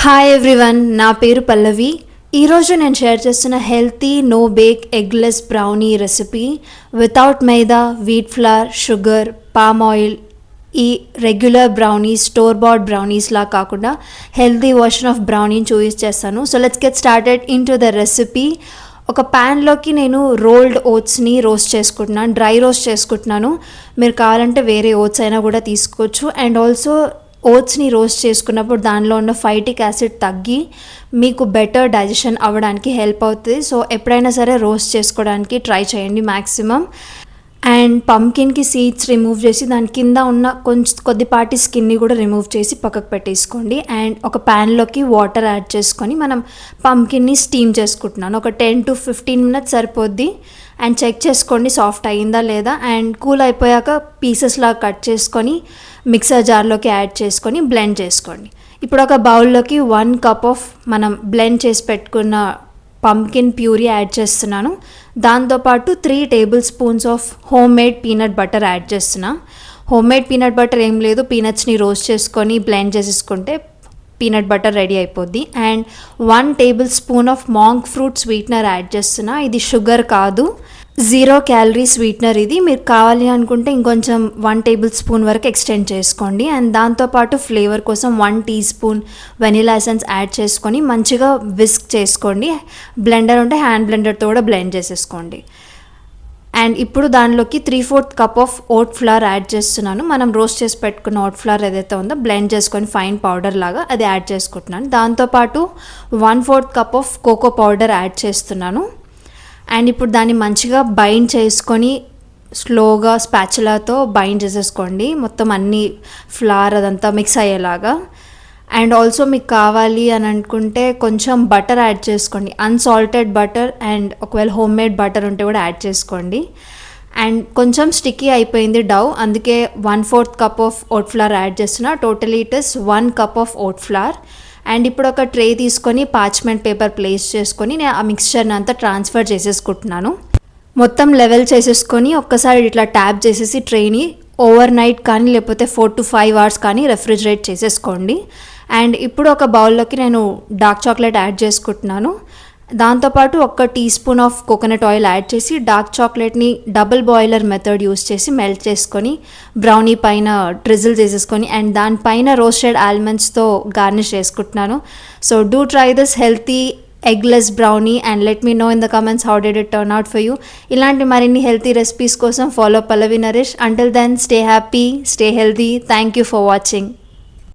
Hi everyone, నా పేరు పల్లవి. ఈరోజు నేను షేర్ చేస్తున్న healthy no bake eggless brownie recipe without maida, wheat flour, sugar, palm oil. ఈ రెగ్యులర్ బ్రౌనీస్, స్టోర్ బాట్ బ్రౌనీస్లా కాకుండా హెల్తీ వర్షన్ ఆఫ్ బ్రౌనీని చూస్ చేస్తాను. So let's get started into the recipe. ఒక ప్యాన్లోకి నేను రోల్డ్ ఓట్స్ని రోస్ట్ చేసుకుంటున్నాను, డ్రై రోస్ట్ చేసుకుంటున్నాను. మీరు కావాలంటే వేరే ఓట్స్ అయినా కూడా తీసుకోవచ్చు. అండ్ ఆల్సో ఓట్స్ని రోస్ట్ చేసుకున్నప్పుడు దానిలో ఉన్న ఫైటిక్ యాసిడ్ తగ్గి మీకు బెటర్ డైజెషన్ అవ్వడానికి హెల్ప్ అవుతుంది. సో ఎప్పుడైనా సరే రోస్ట్ చేసుకోవడానికి ట్రై చేయండి మ్యాక్సిమం. అండ్ పంకిన్కి సీడ్స్ రిమూవ్ చేసి దాని కింద ఉన్న కొద్దిపాటి స్కిన్ని కూడా రిమూవ్ చేసి పక్కకు పెట్టేసుకోండి. అండ్ ఒక ప్యాన్లోకి వాటర్ యాడ్ చేసుకొని మనం పంకిన్ని స్టీమ్ చేసుకుంటున్నాను. ఒక 10 to 15 minutes సరిపోద్ది. అండ్ చెక్ చేసుకోండి సాఫ్ట్ అయ్యిందా లేదా. అండ్ కూల్ అయిపోయాక పీసెస్లా కట్ చేసుకొని మిక్సర్ జార్లోకి యాడ్ చేసుకొని బ్లెండ్ చేసుకోండి. ఇప్పుడు ఒక బౌల్లోకి 1 cup ఆఫ్ మనం బ్లెండ్ చేసి పెట్టుకున్న పంకిన్ ప్యూరీ యాడ్ చేస్తున్నాను. దాంతోపాటు 3 tablespoons of home made peanut butter add చేస్తున్నా. హోమ్ మేడ్ పీనట్ బటర్ ఏం లేదు, పీనట్స్ని రోస్ట్ చేసుకొని బ్లెండ్ చేసేసుకుంటే పీనట్ బటర్ రెడీ అయిపోద్ది. And 1 tablespoon of monk fruit sweetener add చేస్తున్నా. ఇది షుగర్ కాదు, 0 calorie స్వీట్నర్. ఇది మీరు కావాలి అనుకుంటే ఇంకొంచెం 1 tablespoon వరకు ఎక్స్టెండ్ చేసుకోండి. అండ్ దాంతోపాటు ఫ్లేవర్ కోసం 1 teaspoon వెనిలా ఎసెన్స్ యాడ్ చేసుకొని మంచిగా విస్క్ చేసుకోండి. బ్లెండర్ ఉంటే హ్యాండ్ బ్లెండర్తో కూడా బ్లెండ్ చేసేసుకోండి. అండ్ ఇప్పుడు దానిలోకి 3/4 cup of oat flour add చేస్తున్నాను. మనం రోస్ట్ చేసి పెట్టుకున్న ఓట్ ఫ్లవర్ ఏదైతే ఉందో బ్లెండ్ చేసుకొని ఫైన్ పౌడర్ లాగా అది యాడ్ చేసుకుంటున్నాను. దాంతోపాటు 1/4 cup of cocoa powder add చేస్తున్నాను. అండ్ ఇప్పుడు దాన్ని మంచిగా బైండ్ చేసుకొని స్లోగా స్పాచులాతో బైండ్ చేసేసుకోండి, మొత్తం అన్ని ఫ్లవర్ అదంతా మిక్స్ అయ్యేలాగా. అండ్ ఆల్సో మీకు కావాలి అని అనుకుంటే కొంచెం బటర్ యాడ్ చేసుకోండి, అన్సాల్టెడ్ బటర్. అండ్ ఒకవేళ హోమ్ మేడ్ బటర్ ఉంటే కూడా యాడ్ చేసుకోండి. అండ్ కొంచెం స్టిక్కీ అయిపోయింది డౌ, అందుకే 1/4 cup of oat flour add చేస్తున్నా. Totally it is 1 cup of oat flour. And ఇప్పుడు ఒక ట్రే తీసుకొని పార్చ్మెంట్ పేపర్ ప్లేస్ చేసుకొని నేను ఆ మిక్స్చర్ని అంతా ట్రాన్స్ఫర్ చేసేసుకుంటున్నాను. మొత్తం లెవెల్ చేసేసుకొని ఒక్కసారి ఇట్లా ట్యాప్ చేసేసి ట్రేని ఓవర్ నైట్ కానీ లేకపోతే 4 to 5 hours కానీ రెఫ్రిజిరేట్ చేసేసుకోండి. అండ్ ఇప్పుడు ఒక బౌల్లోకి నేను డార్క్ చాక్లెట్ యాడ్ చేసుకుంటున్నాను. దాంతోపాటు 1 teaspoon of coconut oil add చేసి డార్క్ చాక్లెట్ని డబుల్ బాయిలర్ మెథడ్ యూస్ చేసి మెల్ట్ చేసుకొని బ్రౌనీ పైన డ్రిజిల్ చేసేసుకొని అండ్ దానిపైన రోస్టెడ్ ఆల్మండ్స్తో గార్నిష్ చేసుకుంటున్నాను. So do try this healthy eggless brownie and let me know in the comments how did it turn out for you. ఇలాంటి మరిన్ని healthy recipes కోసం follow Pallavi Naresh. Until then stay happy, stay healthy. Thank you for watching.